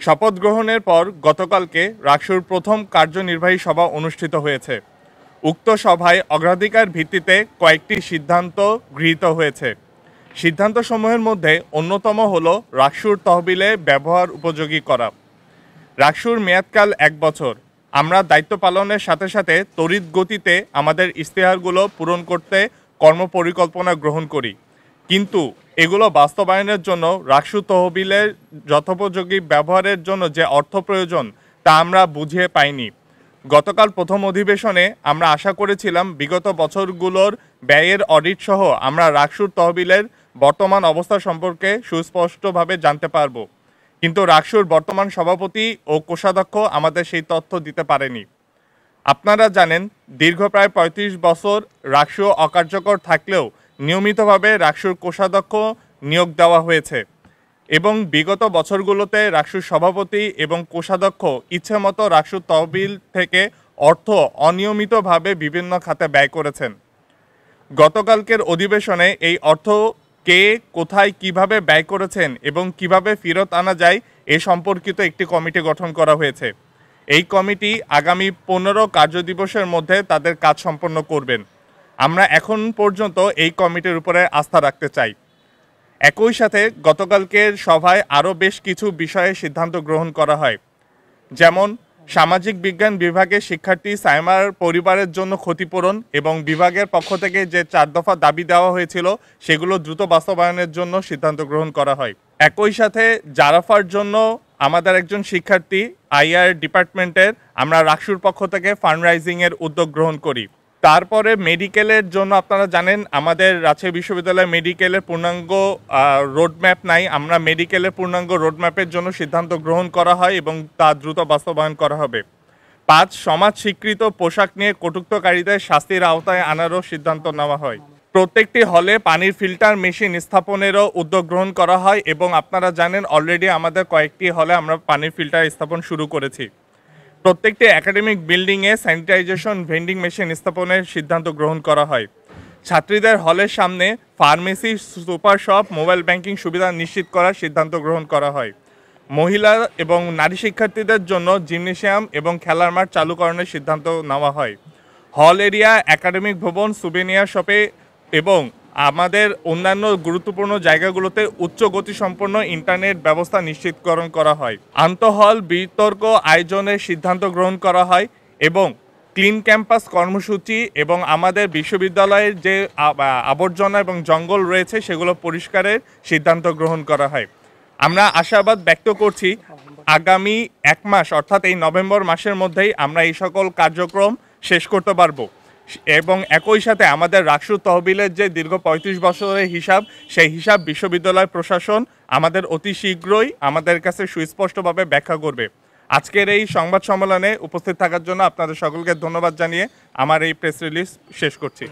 শপথ গ্রহণের পর গতকালকে রাকসুর প্রথম কার্যনির্বাহী সভা অনুষ্ঠিত হয়েছে। উক্ত সভায় অগ্রাধিকার ভিত্তিতে কয়েকটি সিদ্ধান্ত গৃহীত হয়েছে। সিদ্ধান্তসমূহের মধ্যে অন্যতম হল রাকসুর তহবিলে ব্যবহার উপযোগী করা। রাকসুর মেয়াদকাল 1 বছর। আমরা দায়িত্ব পালনের সাথে সাথে তড়িৎ গতিতে আমাদের ইশতেহারগুলো পূরণ করতে কর্মপরিকল্পনা গ্রহণ করি, কিন্তু এগুলো বাস্তবায়নের জন্য রাকসু তহবিলের যথোপযোগী ব্যবহারের জন্য যে অর্থ প্রয়োজন তা আমরা বুঝিয়ে পাইনি। গতকাল প্রথম অধিবেশনে আমরা আশা করেছিলাম বিগত বছরগুলোর ব্যয়ের অডিট সহ আমরা রাকসুর তহবিলের বর্তমান অবস্থা সম্পর্কে সুস্পষ্টভাবে জানতে পারব, কিন্তু রাকসুর বর্তমান সভাপতি ও কোষাধ্যক্ষ আমাদের সেই তথ্য দিতে পারেনি। আপনারা জানেন, দীর্ঘ প্রায় ৩৫ বছর রাকসু অকার্যকর থাকলেও নিয়মিতভাবে রাকসুর কোষাধ্যক্ষ নিয়োগ দেওয়া হয়েছে এবং বিগত বছরগুলোতে রাকসুর সভাপতি এবং কোষাধ্যক্ষ ইচ্ছেমতো রাকসুর তহবিল থেকে অর্থ অনিয়মিতভাবে বিভিন্ন খাতে ব্যয় করেছেন। গতকালকের অধিবেশনে এই অর্থ কে কোথায় কিভাবে ব্যয় করেছেন এবং কিভাবে ফেরত আনা যায় এ সম্পর্কিত একটি কমিটি গঠন করা হয়েছে। এই কমিটি আগামী 15 কার্যদিবসের মধ্যে তাদের কাজ সম্পন্ন করবেন। আমরা এখন পর্যন্ত এই কমিটির উপরে আস্থা রাখতে চাই। একই সাথে গতকালকের সভায় আরও বেশ কিছু বিষয়ে সিদ্ধান্ত গ্রহণ করা হয়, যেমন সামাজিক বিজ্ঞান বিভাগের শিক্ষার্থী সাইমার পরিবারের জন্য ক্ষতিপূরণ এবং বিভাগের পক্ষ থেকে যে 4 দফা দাবি দেওয়া হয়েছিল সেগুলো দ্রুত বাস্তবায়নের জন্য সিদ্ধান্ত গ্রহণ করা হয়। একই সাথে জারাফার জন্য আমাদের একজন শিক্ষার্থী আইআর ডিপার্টমেন্টের আমরা রাকসুর পক্ষ থেকে ফান্ডরাইজিংয়ের উদ্যোগ গ্রহণ করি। তারপরে মেডিকেলের জন্য আপনারা জানেন আমাদের রাজশাহী বিশ্ববিদ্যালয় মেডিকেলের পূর্ণাঙ্গ রোডম্যাপ নাই। আমরা মেডিকেলের পূর্ণাঙ্গ রোডম্যাপের জন্য সিদ্ধান্ত গ্রহণ করা হয় এবং তা দ্রুত বাস্তবায়ন করা হবে। 5 সমাজ স্বীকৃত পোশাক নিয়ে কটূক্তকারীদের শাস্তির আওতায় আনারও সিদ্ধান্ত নেওয়া হয়। প্রত্যেকটি হলে পানির ফিল্টার মেশিন স্থাপনেরও উদ্যোগ গ্রহণ করা হয় এবং আপনারা জানেন অলরেডি আমাদের কয়েকটি হলে আমরা পানির ফিল্টার স্থাপন শুরু করেছি। প্রত্যেকটি একাডেমিক বিল্ডিংয়ে স্যানিটাইজেশন ভেন্ডিং মেশিন স্থাপনের সিদ্ধান্ত গ্রহণ করা হয়। ছাত্রীদের হলের সামনে pharmacy, super shop, mobile banking সুবিধা নিশ্চিত করার সিদ্ধান্ত গ্রহণ করা হয়। মহিলা এবং নারী শিক্ষার্থীদের জন্য জিমনেশিয়াম এবং খেলার মাঠ চালুকরণের সিদ্ধান্ত নেওয়া হয়। হল এরিয়া, একাডেমিক ভবন, সুবেনিয়ার শপে এবং আমাদের অন্যান্য গুরুত্বপূর্ণ জায়গাগুলোতে উচ্চ গতিসম্পন্ন ইন্টারনেট ব্যবস্থা নিশ্চিতকরণ করা হয়। আন্তঃহল বিতর্ক আয়োজনের সিদ্ধান্ত গ্রহণ করা হয় এবং ক্লিন ক্যাম্পাস কর্মসূচি এবং আমাদের বিশ্ববিদ্যালয়ের যে আবর্জনা এবং জঙ্গল রয়েছে সেগুলো পরিষ্কারের সিদ্ধান্ত গ্রহণ করা হয়। আমরা আশাবাদ ব্যক্ত করছি আগামী 1 মাস অর্থাৎ এই নভেম্বর মাসের মধ্যেই আমরা এই সকল কার্যক্রম শেষ করতে পারবো এবং একই সাথে আমাদের রাকসু তহবিলের যে দীর্ঘ 35 বছরের হিসাব, সেই হিসাব বিশ্ববিদ্যালয় প্রশাসন আমাদের অতি শীঘ্রই আমাদের কাছে সুস্পষ্টভাবে ব্যাখ্যা করবে। আজকের এই সংবাদ সম্মেলনে উপস্থিত থাকার জন্য আপনাদের সকলকে ধন্যবাদ জানিয়ে আমার এই প্রেস রিলিজ শেষ করছি।